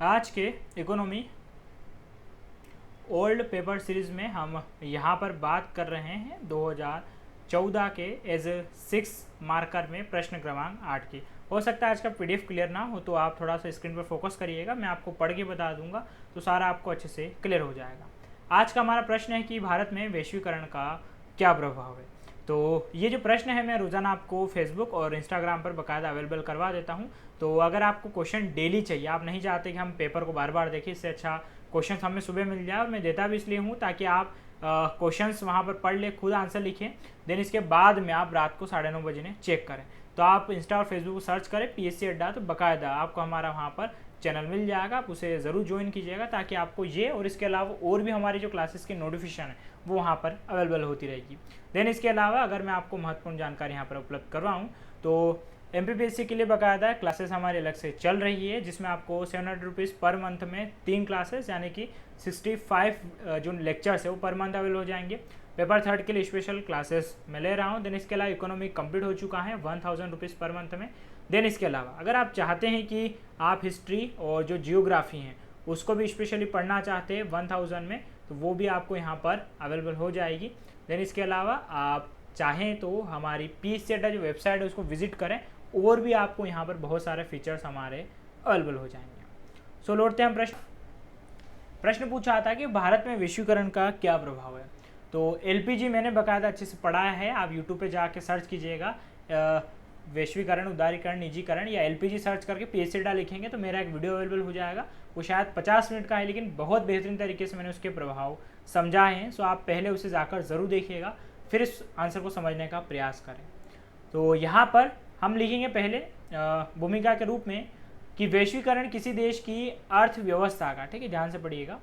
आज के economy old paper series में हम यहाँ पर बात कर रहे हैं 2014 के एज 6 मार्कर में प्रश्न क्रमांक 8 की। हो सकता है आज का पीडीएफ क्लियर ना हो तो आप थोड़ा सा स्क्रीन पर फोकस करिएगा, मैं आपको पढ़ के बता दूंगा तो सारा आपको अच्छे से क्लियर हो जाएगा। आज का हमारा प्रश्न है कि भारत में वैश्वीकरण का क्या प्रभाव है। तो ये जो प्रश्न है मैं रोज़ाना आपको फेसबुक और इंस्टाग्राम पर बाकायदा अवेलेबल करवा देता हूँ। तो अगर आपको क्वेश्चन डेली चाहिए, आप नहीं चाहते कि हम पेपर को बार बार देखें, इससे अच्छा क्वेश्चन हमें सुबह मिल जाए। और मैं देता भी इसलिए हूँ ताकि आप क्वेश्चंस वहाँ पर पढ़ ले, खुद आंसर लिखें, देन इसके बाद में आप रात को 9:30 बजे ने चेक करें। तो आप इंस्टा और फेसबुक को सर्च करें PSC अड्डा, तो बाकायदा आपको हमारा वहाँ पर चैनल मिल जाएगा, आप उसे ज़रूर ज्वाइन कीजिएगा ताकि आपको ये और इसके अलावा और भी हमारी जो क्लासेस की नोटिफिकेशन है वो वहाँ पर अवेलेबल होती रहेगी। देन इसके अलावा अगर मैं आपको महत्वपूर्ण जानकारी यहाँ पर उपलब्ध करवाऊँ तो MPPSC के लिए बाकायदा क्लासेस हमारी अलग से चल रही है, जिसमें आपको 700 रुपीज़ पर मंथ में 3 क्लासेस यानी कि 65 जो लेक्चर्स है वो पर मंथ अवेलेबल हो जाएंगे। पेपर 3 के लिए स्पेशल क्लासेस मैं ले रहा हूँ। देन इसके अलावा इकोनॉमी कंप्लीट हो चुका है 1000 रुपीज़ पर मंथ में। देन इसके अलावा अगर आप चाहते हैं कि आप हिस्ट्री और जो जियोग्राफी हैं उसको भी स्पेशली पढ़ना चाहते हैं 1000 में, तो वो भी आपको यहाँ पर अवेलेबल हो जाएगी। देन इसके अलावा आप चाहें तो हमारी PSC अड्डा जो वेबसाइट है उसको विजिट करें, और भी आपको यहाँ पर बहुत सारे फीचर्स हमारे अवेलेबल हो जाएंगे। सो लौटते हैं हम प्रश्न पूछा था कि भारत में वैश्वीकरण का क्या प्रभाव है। तो LPG मैंने बाकायदा अच्छे से पढ़ाया है, आप यूट्यूब पे जाके सर्च कीजिएगा वैश्वीकरण, उदारीकरण, निजीकरण या LPG सर्च करके PSC अड्डा लिखेंगे तो मेरा एक वीडियो अवेलेबल हो जाएगा। वो शायद 50 मिनट का है, लेकिन बहुत बेहतरीन तरीके से मैंने उसके प्रभाव समझाए हैं। सो आप पहले उसे जाकर ज़रूर देखिएगा, फिर इस आंसर को समझने का प्रयास करें। तो यहाँ पर हम लिखेंगे पहले भूमिका के रूप में कि वैश्वीकरण किसी देश की अर्थव्यवस्था का, ठीक है ध्यान से पढ़िएगा,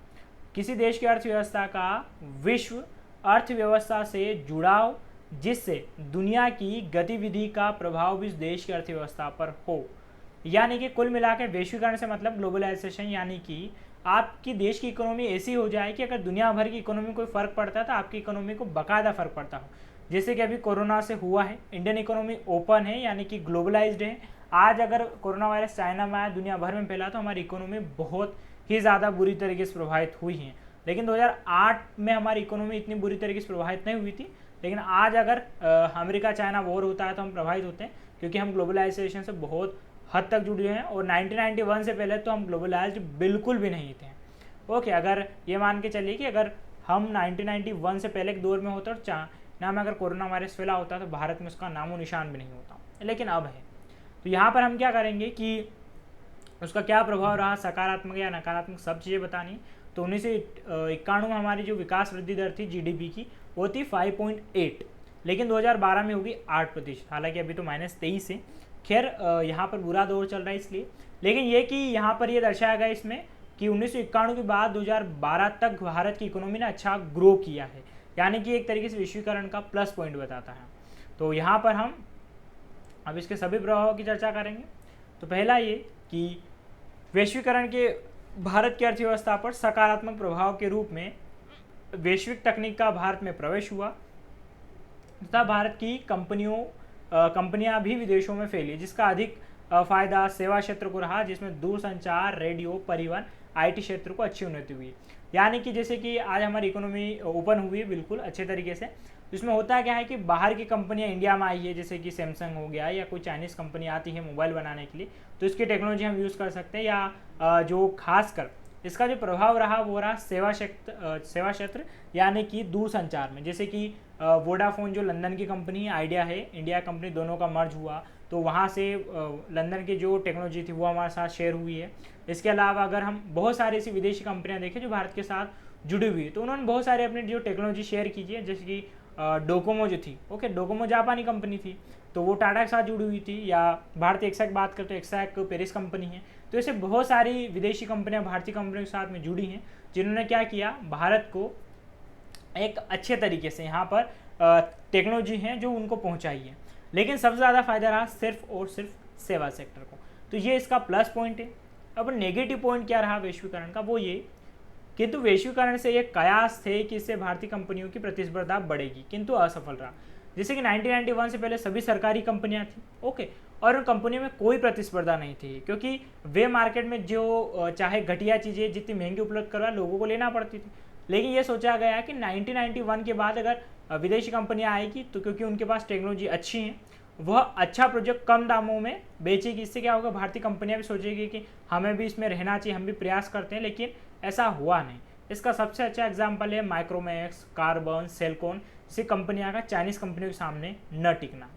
किसी देश की अर्थव्यवस्था का विश्व अर्थव्यवस्था से जुड़ाव, जिससे दुनिया की गतिविधि का प्रभाव भी उस देश की अर्थव्यवस्था पर हो। यानी कि कुल मिलाकर वैश्वीकरण से मतलब ग्लोबलाइजेशन, यानी कि आपकी देश की इकोनॉमी ऐसी हो जाए कि अगर दुनिया भर की इकोनॉमी में कोई फ़र्क पड़ता है तो आपकी इकोनॉमी को बाकायदा फ़र्क पड़ता हो। जैसे कि अभी कोरोना से हुआ है, इंडियन इकोनॉमी ओपन है यानी कि ग्लोबलाइज्ड है। आज अगर कोरोना वायरस चाइना में आया, दुनिया भर में फैला, तो हमारी इकोनॉमी बहुत ही ज़्यादा बुरी तरीके से प्रभावित हुई है। लेकिन 2008 में हमारी इकोनॉमी इतनी बुरी तरीके से प्रभावित नहीं हुई थी। लेकिन आज अगर अमेरिका चाइना वॉर होता है तो हम प्रभावित होते हैं, क्योंकि हम ग्लोबलाइजेशन से बहुत हद तक जुड़े हैं। और 1991 से पहले तो हम ग्लोबलाइज्ड बिल्कुल भी नहीं थे। ओके, अगर ये मान के चलिए कि अगर हम 1991 से पहले के दौर में होते और चाइना में अगर कोरोना वायरस फैला होता तो भारत में उसका नामो निशान भी नहीं होता, लेकिन अब है। तो यहाँ पर हम क्या करेंगे कि उसका क्या प्रभाव रहा, सकारात्मक या नकारात्मक, सब चीज़ें बतानी। तो 1991 में हमारी जो विकास वृद्धि दर थी GDP की वो थी 5.8, लेकिन 2012 में होगी 8%। हालांकि अभी तो -23 है। खैर यहाँ पर बुरा दौर चल रहा है इसलिए, लेकिन ये कि यहाँ पर ये दर्शाया गया इसमें कि 1991 के बाद 2012 तक भारत की इकोनॉमी ने अच्छा ग्रो किया है, यानी कि एक तरीके से वैश्वीकरण का प्लस पॉइंट बताता है। तो यहाँ पर हम अब इसके सभी प्रभावों की चर्चा करेंगे। तो पहला ये कि वैश्वीकरण के भारत की अर्थव्यवस्था पर सकारात्मक प्रभाव के रूप में वैश्विक तकनीक का भारत में प्रवेश हुआ तथा भारत की कंपनियां भी विदेशों में फैली, जिसका अधिक फायदा सेवा क्षेत्र को रहा, जिसमें दूरसंचार, रेडियो, परिवहन, IT क्षेत्र को अच्छी उन्नति हुई। यानी कि जैसे कि आज हमारी इकोनॉमी ओपन हुई है बिल्कुल अच्छे तरीके से, इसमें होता क्या है कि बाहर की कंपनियां इंडिया में आई है, जैसे कि सैमसंग हो गया या कोई चाइनीज़ कंपनी आती है मोबाइल बनाने के लिए, तो इसकी टेक्नोलॉजी हम यूज़ कर सकते हैं। या जो खासकर इसका जो प्रभाव रहा वो रहा सेवा क्षेत्र यानी कि दूरसंचार में। जैसे कि वोडाफोन जो लंदन की कंपनी है, आइडिया है इंडिया कंपनी, दोनों का मर्ज हुआ, तो वहाँ से लंदन की जो टेक्नोलॉजी थी वो हमारे साथ शेयर हुई है। इसके अलावा अगर हम बहुत सारी ऐसी विदेशी कंपनियाँ देखें जो भारत के साथ जुड़ी हुई है, तो उन्होंने बहुत सारे अपनी जो टेक्नोलॉजी शेयर की है। जैसे कि डोकोमो जो थी, ओके, डोकोमो जापानी कंपनी थी तो वो टाटा के साथ जुड़ी हुई थी। या भारतीय एक्सा की बात करते हैं, एक्सा एक पेरिस कंपनी है। तो ऐसे बहुत सारी विदेशी कंपनियां भारतीय कंपनियों के साथ में जुड़ी हैं, जिन्होंने क्या किया, भारत को एक अच्छे तरीके से यहाँ पर टेक्नोलॉजी है जो उनको पहुँचाई है। लेकिन सबसे ज़्यादा फायदा रहा सिर्फ और सिर्फ सेवा सेक्टर को, तो ये इसका प्लस पॉइंट है। अब नेगेटिव पॉइंट क्या रहा वैश्वीकरण का, वो ये किंतु वैश्वीकरण से ये कयास थे कि इससे भारतीय कंपनियों की प्रतिस्पर्धा बढ़ेगी, किंतु असफल रहा। जैसे कि 1991 से पहले सभी सरकारी कंपनियां थी, ओके, और उन कंपनियों में कोई प्रतिस्पर्धा नहीं थी, क्योंकि वे मार्केट में जो चाहे घटिया चीज़ें जितनी महंगी उपलब्ध करवा लोगों को लेना पड़ती थी। लेकिन ये सोचा गया कि 1991 के बाद अगर विदेशी कंपनियां आएगी तो क्योंकि उनके पास टेक्नोलॉजी अच्छी है, वह अच्छा प्रोजेक्ट कम दामों में बेचेगी। इससे क्या होगा, भारतीय कंपनियां भी सोचेगी कि हमें भी इसमें रहना चाहिए, हम भी प्रयास करते हैं, लेकिन ऐसा हुआ नहीं। इसका सबसे अच्छा एग्जाम्पल है माइक्रोमैक्स, कार्बन, सेलकॉन जैसी कंपनियां का चाइनीज़ कंपनियों के सामने न टिकना।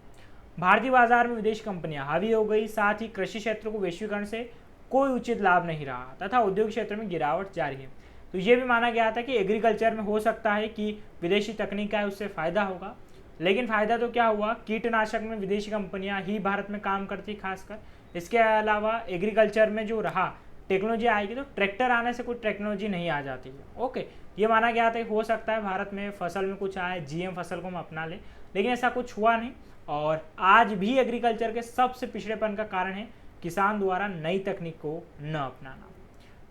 भारतीय बाजार में विदेशी कंपनियां हावी हो गई, साथ ही कृषि क्षेत्र को वैश्वीकरण से कोई उचित लाभ नहीं रहा तथा उद्योग क्षेत्र में गिरावट जारी है। तो ये भी माना गया था कि एग्रीकल्चर में हो सकता है कि विदेशी तकनीक का है उससे फ़ायदा होगा, लेकिन फ़ायदा तो क्या हुआ, कीटनाशक में विदेशी कंपनियां ही भारत में काम करती खासकर। इसके अलावा एग्रीकल्चर में जो रहा टेक्नोलॉजी आएगी तो ट्रैक्टर आने से कोई टेक्नोलॉजी नहीं आ जाती है। ओके, ये माना गया था कि हो सकता है भारत में फसल में कुछ आए, जीएम फसल को हम अपना ले, लेकिन ऐसा कुछ हुआ नहीं। और आज भी एग्रीकल्चर के सबसे पिछड़ेपन का कारण है किसान द्वारा नई तकनीक को न अपनाना।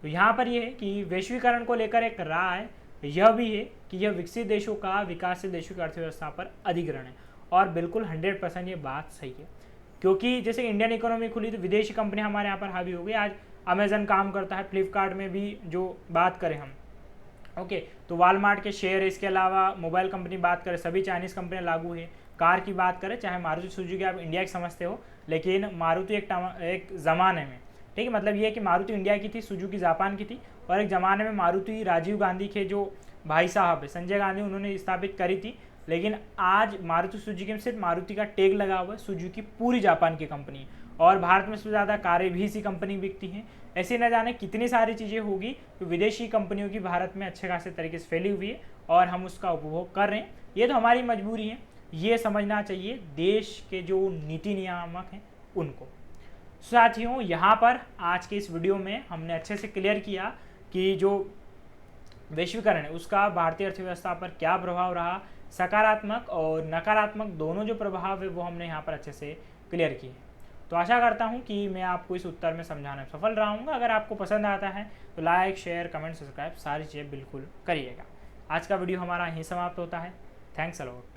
तो यहाँ पर यह है कि वैश्वीकरण को लेकर एक राय यह भी है कि यह विकसित देशों का विकासशील देशों की अर्थव्यवस्था पर अधिग्रहण है, और बिल्कुल 100% ये बात सही है, क्योंकि जैसे इंडियन इकोनॉमी खुली तो विदेशी कंपनियां हमारे यहाँ पर हावी हो गई। आज अमेजन काम करता है, फ्लिपकार्ट में भी जो बात करें हम, ओके, तो वॉलमार्ट के शेयर, इसके अलावा मोबाइल कंपनी बात करें सभी चाइनीज़ कंपनियां लागू है। कार की बात करें, चाहे मारुति सुजुकी आप इंडिया की समझते हो, लेकिन मारुति एक ज़माने में, ठीक है, मतलब ये है कि मारुति इंडिया की थी, सुजुकी जापान की थी, और एक ज़माने में मारुति राजीव गांधी के जो भाई साहब है संजय गांधी, उन्होंने स्थापित करी थी। लेकिन आज मारुति सुजुकी में सिर्फ मारुति का टैग लगा हुआ है, सुजुकी पूरी जापान की कंपनी है, और भारत में सबसे ज़्यादा कारें भी इसी कंपनी बिकती हैं। ऐसे न जाने कितनी सारी चीज़ें होगी तो विदेशी कंपनियों की भारत में अच्छे खासे तरीके से फैली हुई है, और हम उसका उपभोग कर रहे हैं। ये तो हमारी मजबूरी है, ये समझना चाहिए देश के जो नीति नियामक हैं उनको। साथियों, यहाँ पर आज के इस वीडियो में हमने अच्छे से क्लियर किया कि जो वैश्वीकरण है उसका भारतीय अर्थव्यवस्था पर क्या प्रभाव रहा, सकारात्मक और नकारात्मक दोनों जो प्रभाव है वो हमने यहाँ पर अच्छे से क्लियर किए। तो आशा करता हूँ कि मैं आपको इस उत्तर में समझाने में सफल रहा हूँ। अगर आपको पसंद आता है तो लाइक, शेयर, कमेंट, सब्सक्राइब सारी चीज़ें बिल्कुल करिएगा। आज का वीडियो हमारा यहीं समाप्त होता है। Thanks a lot.